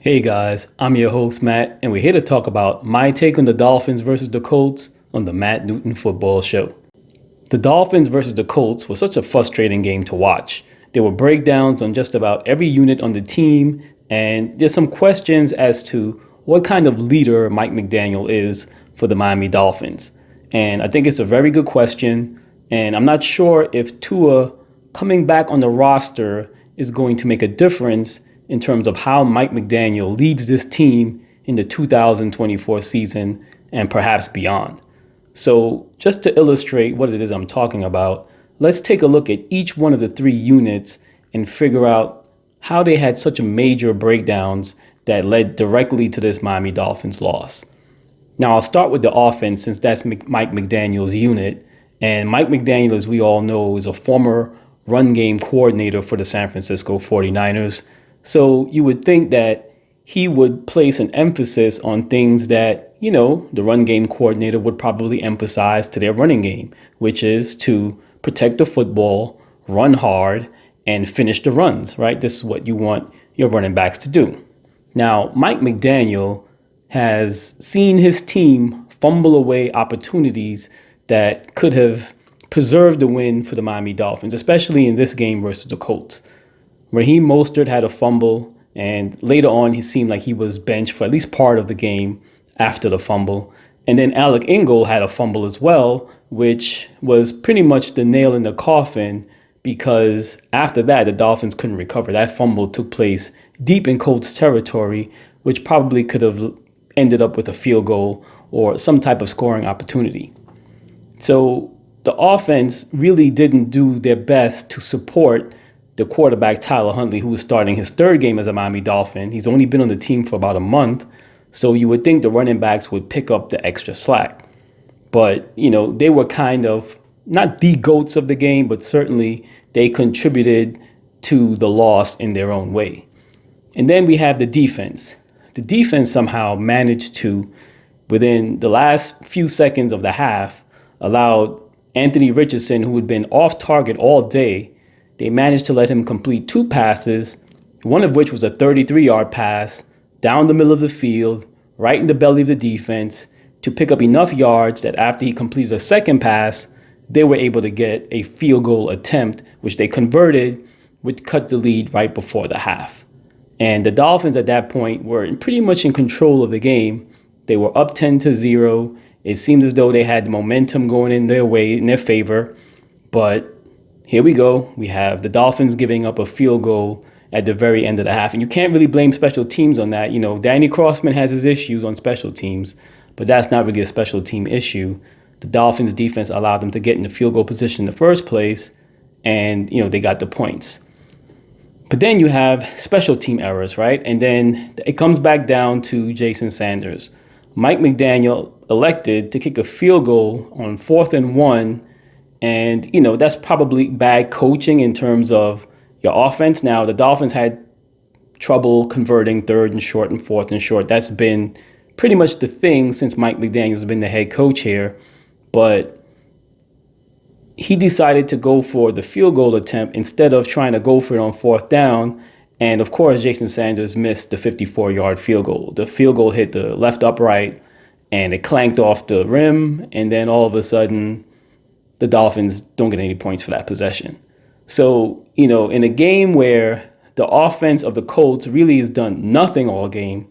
Hey guys, I'm your host Matt, and we're here to talk about my take on the Dolphins versus the Colts on the Matt Newton Football Show. The Dolphins versus the Colts was such a frustrating game to watch. There were breakdowns on just about every unit on the team, and there's some questions as to what kind of leader Mike McDaniel is for the Miami Dolphins. And I think it's a very good question, and I'm not sure if Tua coming back on the roster is going to make a difference in terms of how Mike McDaniel leads this team in the 2024 season and perhaps beyond. So just to illustrate what it is I'm talking about, let's take a look at each one of the three units and figure out how they had such major breakdowns that led directly to this Miami Dolphins loss. Now I'll start with the offense since that's Mike McDaniel's unit. And Mike McDaniel, as we all know, is a former run game coordinator for the San Francisco 49ers. So you would think that he would place an emphasis on things that, the run game coordinator would probably emphasize to their running game, which is to protect the football, run hard, and finish the runs, right? This is what you want your running backs to do. Now, Mike McDaniel has seen his team fumble away opportunities that could have preserved the win for the Miami Dolphins, especially in this game versus the Colts. Raheem Mostert had a fumble, and later on he seemed like he was benched for at least part of the game after the fumble. And then Alec Ingold had a fumble as well, which was pretty much the nail in the coffin because after that, the Dolphins couldn't recover. That fumble took place deep in Colts territory, which probably could have ended up with a field goal or some type of scoring opportunity. So the offense really didn't do their best to support the quarterback, Tyler Huntley, who was starting his third game as a Miami Dolphin. He's only been on the team for about a month, so you would think the running backs would pick up the extra slack. But, they were kind of not the GOATs of the game, but certainly they contributed to the loss in their own way. And then we have the defense. The defense somehow managed to, within the last few seconds of the half, allowed Anthony Richardson, who had been off target all day, they managed to let him complete two passes, one of which was a 33-yard pass down the middle of the field, right in the belly of the defense, to pick up enough yards that after he completed a second pass, they were able to get a field goal attempt, which they converted, which cut the lead right before the half. And the Dolphins at that point were pretty much in control of the game. They were up 10-0. It seemed as though they had the momentum going in their way, in their favor, but here we go. We have the Dolphins giving up a field goal at the very end of the half. And you can't really blame special teams on that. Danny Crossman has his issues on special teams, but that's not really a special team issue. The Dolphins defense allowed them to get in the field goal position in the first place, and, they got the points. But then you have special team errors, right? And then it comes back down to Jason Sanders. Mike McDaniel elected to kick a field goal on 4th and 1. And, that's probably bad coaching in terms of your offense. Now, the Dolphins had trouble converting 3rd and short and 4th and short. That's been pretty much the thing since Mike McDaniel's been the head coach here. But he decided to go for the field goal attempt instead of trying to go for it on 4th down. And, of course, Jason Sanders missed the 54-yard field goal. The field goal hit the left upright, and it clanked off the rim. And then all of a sudden, the Dolphins don't get any points for that possession. So, in a game where the offense of the Colts really has done nothing all game,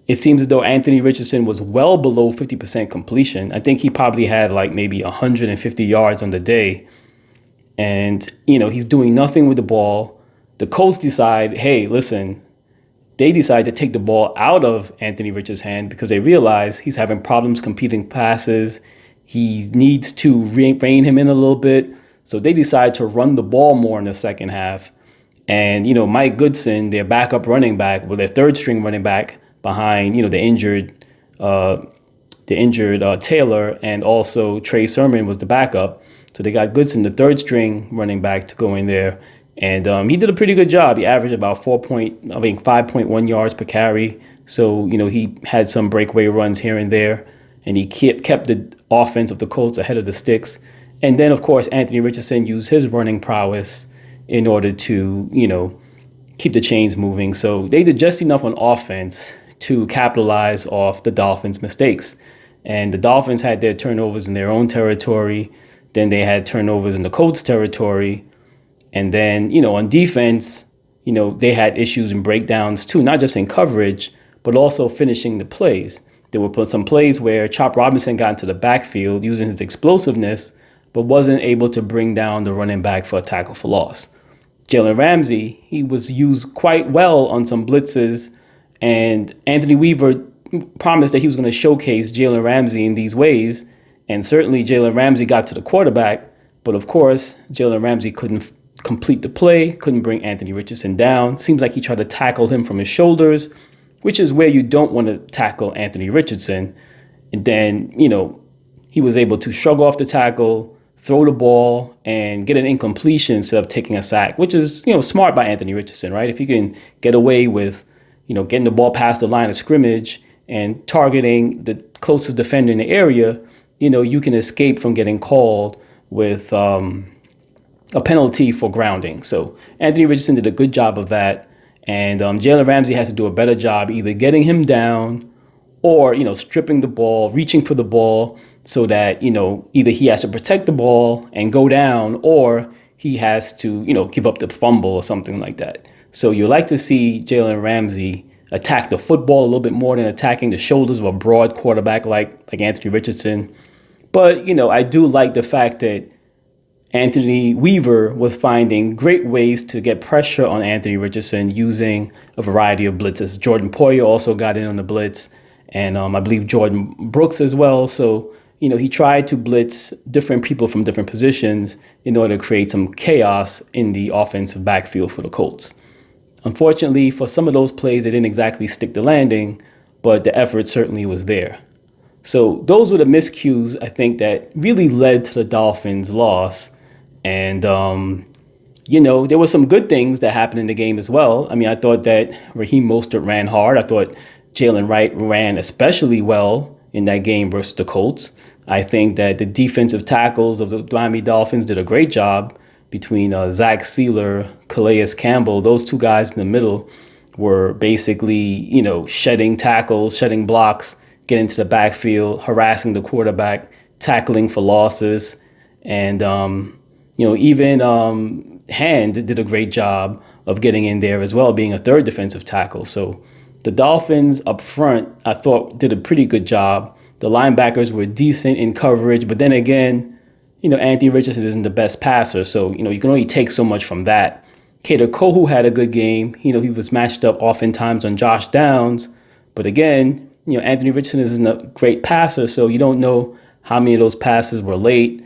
it seems as though Anthony Richardson was well below 50% completion. I think he probably had maybe 150 yards on the day. And, he's doing nothing with the ball. The Colts decide, hey, listen, they decide to take the ball out of Anthony Richardson's hand because they realize he's having problems completing passes. He needs to rein him in a little bit. So they decide to run the ball more in the second half. And, Mike Goodson, their backup running back, their third string running back behind, the injured Taylor, and also Trey Sermon was the backup. So they got Goodson, the third string running back, to go in there. And he did a pretty good job. He averaged about 5.1 yards per carry. So, he had some breakaway runs here and there. And he kept the offense of the Colts ahead of the sticks. And then, of course, Anthony Richardson used his running prowess in order to, keep the chains moving. So they did just enough on offense to capitalize off the Dolphins' mistakes. And the Dolphins had their turnovers in their own territory. Then they had turnovers in the Colts' territory. And then, on defense, they had issues and breakdowns too, not just in coverage, but also finishing the plays. There were some plays where Chop Robinson got into the backfield using his explosiveness, but wasn't able to bring down the running back for a tackle for loss. Jalen Ramsey, he was used quite well on some blitzes, and Anthony Weaver promised that he was going to showcase Jalen Ramsey in these ways, and certainly Jalen Ramsey got to the quarterback, but of course, Jalen Ramsey couldn't complete the play, couldn't bring Anthony Richardson down. Seems like he tried to tackle him from his shoulders, which is where you don't want to tackle Anthony Richardson. And then, he was able to shrug off the tackle, throw the ball, and get an incompletion instead of taking a sack, which is, smart by Anthony Richardson, right? If you can get away with, getting the ball past the line of scrimmage and targeting the closest defender in the area, you can escape from getting called with a penalty for grounding. So Anthony Richardson did a good job of that. And Jalen Ramsey has to do a better job either getting him down or, stripping the ball, reaching for the ball so that, either he has to protect the ball and go down or he has to, give up the fumble or something like that. So you like to see Jalen Ramsey attack the football a little bit more than attacking the shoulders of a broad quarterback like Anthony Richardson. But, I do like the fact that Anthony Weaver was finding great ways to get pressure on Anthony Richardson using a variety of blitzes. Jordan Poyer also got in on the blitz, and I believe Jordan Brooks as well. So, he tried to blitz different people from different positions in order to create some chaos in the offensive backfield for the Colts. Unfortunately, for some of those plays, they didn't exactly stick the landing, but the effort certainly was there. So those were the miscues, I think, that really led to the Dolphins' loss. And, there were some good things that happened in the game as well. I mean, I thought that Raheem Mostert ran hard. I thought Jalen Wright ran especially well in that game versus the Colts. I think that the defensive tackles of the Miami Dolphins did a great job between Zach Sealer, Calais Campbell. Those two guys in the middle were basically, shedding tackles, shedding blocks, getting into the backfield, harassing the quarterback, tackling for losses. And, even Hand did a great job of getting in there as well, being a third defensive tackle. So the Dolphins up front, I thought, did a pretty good job. The linebackers were decent in coverage, but then again, Anthony Richardson isn't the best passer, so, you can only take so much from that. Kader Kohu had a good game. He was matched up oftentimes on Josh Downs, but again, Anthony Richardson isn't a great passer, so you don't know how many of those passes were late.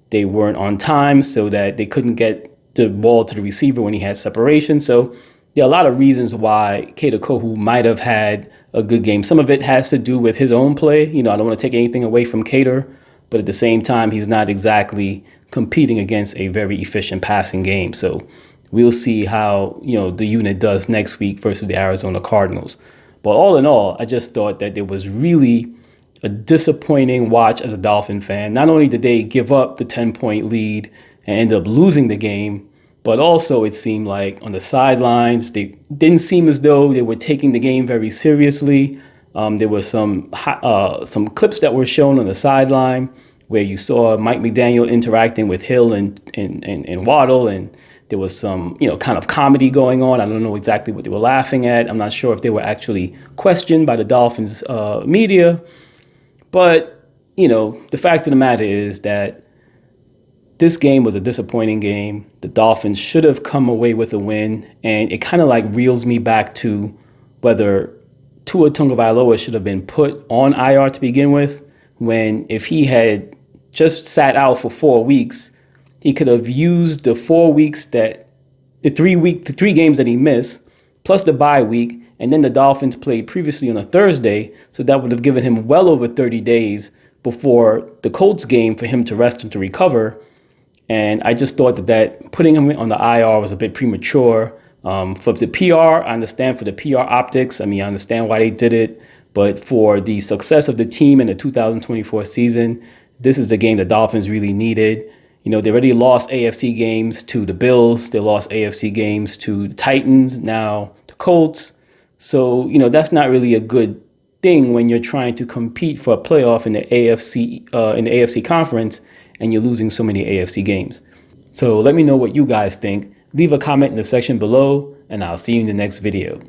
They weren't on time, so that they couldn't get the ball to the receiver when he had separation. So there are a lot of reasons why Kader Kohu might have had a good game. Some of it has to do with his own play. I don't want to take anything away from Kader, but at the same time, he's not exactly competing against a very efficient passing game. So we'll see how, the unit does next week versus the Arizona Cardinals. But all in all, I just thought that there was really a disappointing watch as a Dolphin fan. Not only did they give up the 10-point lead and end up losing the game, but also it seemed like on the sidelines, they didn't seem as though they were taking the game very seriously. There were some clips that were shown on the sideline where you saw Mike McDaniel interacting with Hill and Waddle, and there was some, kind of comedy going on. I don't know exactly what they were laughing at. I'm not sure if they were actually questioned by the Dolphins media. But, the fact of the matter is that this game was a disappointing game. The Dolphins should have come away with a win, and it kind of like reels me back to whether Tua Tagovailoa should have been put on IR to begin with, when if he had just sat out for 4 weeks, he could have used the 4 weeks the 3 games that he missed, plus the bye week, and then the Dolphins played previously on a Thursday, so that would have given him well over 30 days before the Colts game for him to rest and to recover. And I just thought that putting him on the IR was a bit premature. For the PR, I understand for the PR optics. I mean, I understand why they did it. But for the success of the team in the 2024 season, this is the game the Dolphins really needed. They already lost AFC games to the Bills. They lost AFC games to the Titans, now the Colts. So, that's not really a good thing when you're trying to compete for a playoff in the AFC conference and you're losing so many AFC games. So let me know what you guys think. Leave a comment in the section below, and I'll see you in the next video.